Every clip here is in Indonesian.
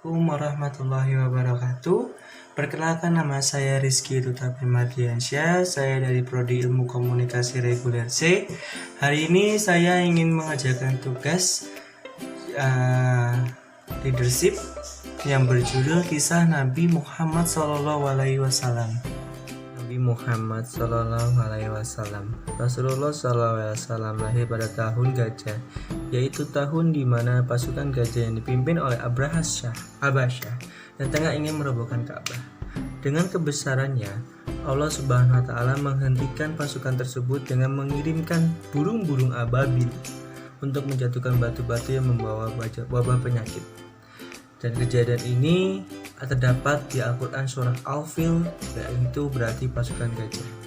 Assalamualaikum warahmatullahi wabarakatuh. Perkenalkan, nama saya Rizky Duta Primardiansyah. Saya dari Prodi Ilmu Komunikasi Reguler C. Hari ini saya ingin mengajarkan tugas leadership yang berjudul Kisah Nabi Muhammad SAW. Nabi Muhammad SAW. Rasulullah SAW lahir pada tahun gajah, yaitu tahun di mana pasukan gajah yang dipimpin oleh Abasyah dan tengah ingin merobohkan Ka'bah. Dengan kebesarannya, Allah Subhanahu wa Ta'ala menghentikan pasukan tersebut dengan mengirimkan burung-burung ababil untuk menjatuhkan batu-batu yang membawa wabah penyakit. Dan kejadian ini terdapat di Al-Quran surah Al-Fil, yaitu berarti pasukan gajah.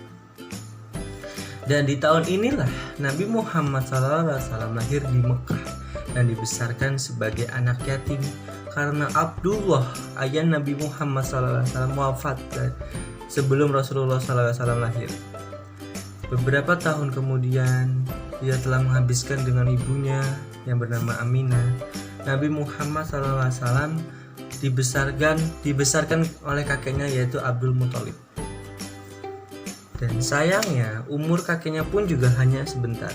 Dan di tahun inilah Nabi Muhammad SAW lahir di Mekah dan dibesarkan sebagai anak yatim karena Abdullah, ayah Nabi Muhammad SAW, wafat sebelum Rasulullah SAW lahir. Beberapa tahun kemudian, ia telah menghabiskan dengan ibunya yang bernama Aminah. Nabi Muhammad SAW dibesarkan oleh kakeknya, yaitu Abdul Muthalib. Dan sayangnya umur kakeknya pun juga hanya sebentar.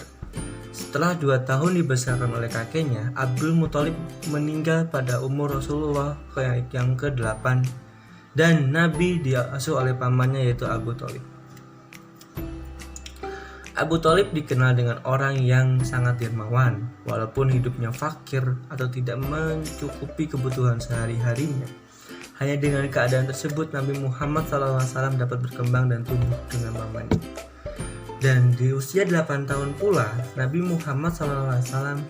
Setelah 2 tahun dibesarkan oleh kakeknya, Abdul Muthalib meninggal pada umur Rasulullah yang ke-8, dan Nabi diasuh oleh pamannya, yaitu Abu Thalib. Abu Thalib dikenal dengan orang yang sangat dermawan, walaupun hidupnya fakir atau tidak mencukupi kebutuhan sehari-harinya. Hanya dengan keadaan tersebut, Nabi Muhammad SAW dapat berkembang dan tumbuh dengan mamanya. Dan di usia 8 tahun pula, Nabi Muhammad SAW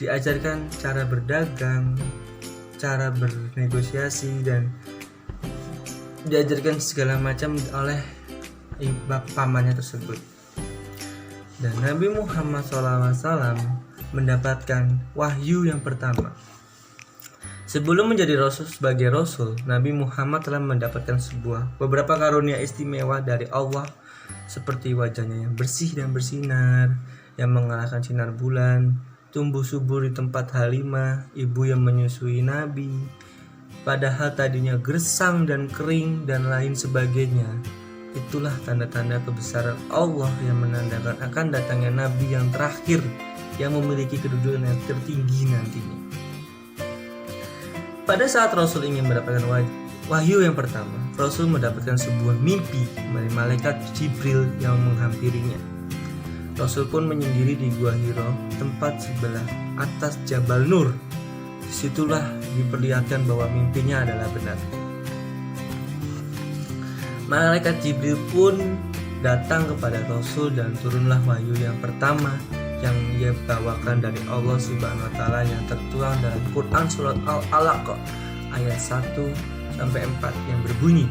diajarkan cara berdagang, cara bernegosiasi, dan diajarkan segala macam oleh pamannya tersebut. Dan Nabi Muhammad SAW mendapatkan wahyu yang pertama. Sebelum menjadi sebagai Rasul, Nabi Muhammad telah mendapatkan beberapa karunia istimewa dari Allah, seperti wajahnya yang bersih dan bersinar, yang mengalahkan sinar bulan, tumbuh subur di tempat Halimah, ibu yang menyusui Nabi, padahal tadinya gersang dan kering, dan lain sebagainya. Itulah tanda-tanda kebesaran Allah yang menandakan akan datangnya Nabi yang terakhir, yang memiliki kedudukan yang tertinggi nantinya. Pada saat Rasul ingin mendapatkan wahyu yang pertama, Rasul mendapatkan sebuah mimpi dari malaikat Jibril yang menghampirinya. Rasul pun menyendiri di Gua Hiro, tempat sebelah atas Jabal Nur. Disitulah diperlihatkan bahwa mimpinya adalah benar. Malaikat Jibril pun datang kepada Rasul dan turunlah wahyu yang pertama yang ia bawakan dari Allah Subhanahu wa Ta'ala yang tertuang dalam Quran surat Al-Alaq ayat 1-4 yang berbunyi,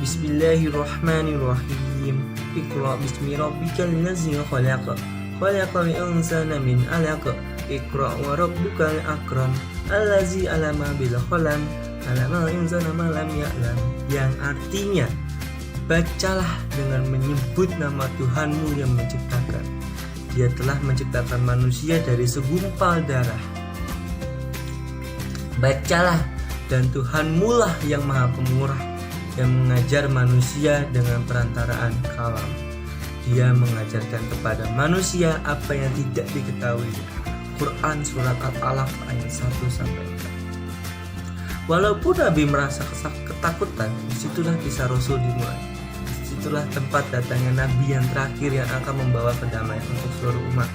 Bismillahirrahmanirrahim. Iqra bismi rabbikal ladzi khalaq. Khalaqal insana min 'alaq. Iqra wa rabbukal akram. Allazi 'allama bil qalam. 'Allamal insana ma lam ya'lam. Yang artinya, bacalah dengan menyebut nama Tuhanmu yang menciptakan. Dia telah menciptakan manusia dari segumpal darah. Bacalah, dan Tuhanmu lah yang maha pemurah, yang mengajar manusia dengan perantaraan kalam. Dia mengajarkan kepada manusia apa yang tidak diketahui. Quran surat Al-Alaq ayat 1-4. Walaupun Nabi merasa ketakutan, disitulah kisah Rasul dimulai. Disitulah tempat datangnya Nabi yang terakhir yang akan membawa kedamaian untuk seluruh umat.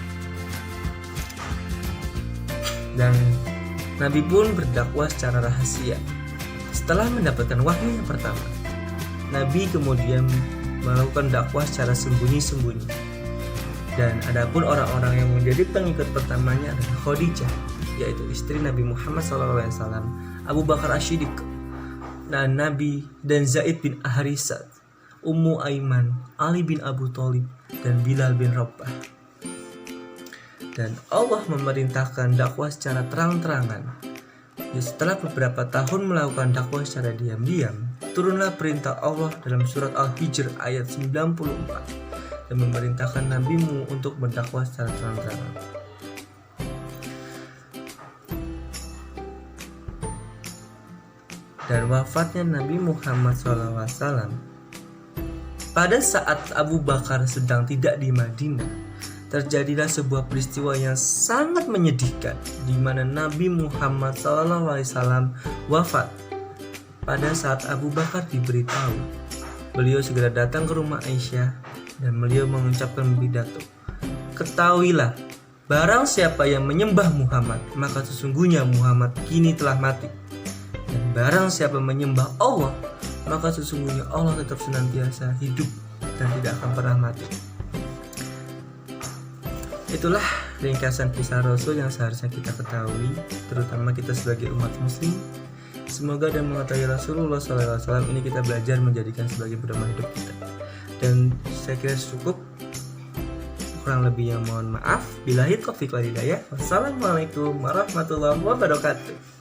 Dan Nabi pun berdakwah secara rahasia. Setelah mendapatkan wahyu yang pertama, Nabi kemudian melakukan dakwah secara sembunyi-sembunyi. Dan adapun orang-orang yang menjadi pengikut pertamanya adalah Khadijah, yaitu istri Nabi Muhammad SAW, Abu Bakar As-Siddiq, dan Nabi, dan Zaid bin Harisah, Ummu Aiman, Ali bin Abu Thalib, dan Bilal bin Rabah. Dan Allah memerintahkan dakwah secara terang-terangan. Setelah beberapa tahun melakukan dakwah secara diam-diam, turunlah perintah Allah dalam surat Al-Hijr ayat 94 dan memerintahkan nabimu untuk berdakwah secara terang-terangan. dan wafatnya Nabi Muhammad SAW, pada saat Abu Bakar sedang tidak di Madinah, terjadilah sebuah peristiwa yang sangat menyedihkan di mana Nabi Muhammad SAW wafat. Pada saat Abu Bakar diberitahu, beliau segera datang ke rumah Aisyah dan beliau mengucapkan pidato, "Ketahuilah, barang siapa yang menyembah Muhammad, maka sesungguhnya Muhammad kini telah mati. Dan barang siapa menyembah Allah, maka sesungguhnya Allah tetap senantiasa hidup dan tidak akan pernah mati." Itulah ringkasan kisah Rasul yang seharusnya kita ketahui, terutama kita sebagai umat muslim. Semoga dan mengetahui Rasulullah SAW ini kita belajar menjadikan sebagai pedoman hidup kita. Dan saya kira cukup. Kurang lebih yang mohon maaf. Billahi taufiq wal hidayah. Wassalamualaikum warahmatullahi wabarakatuh.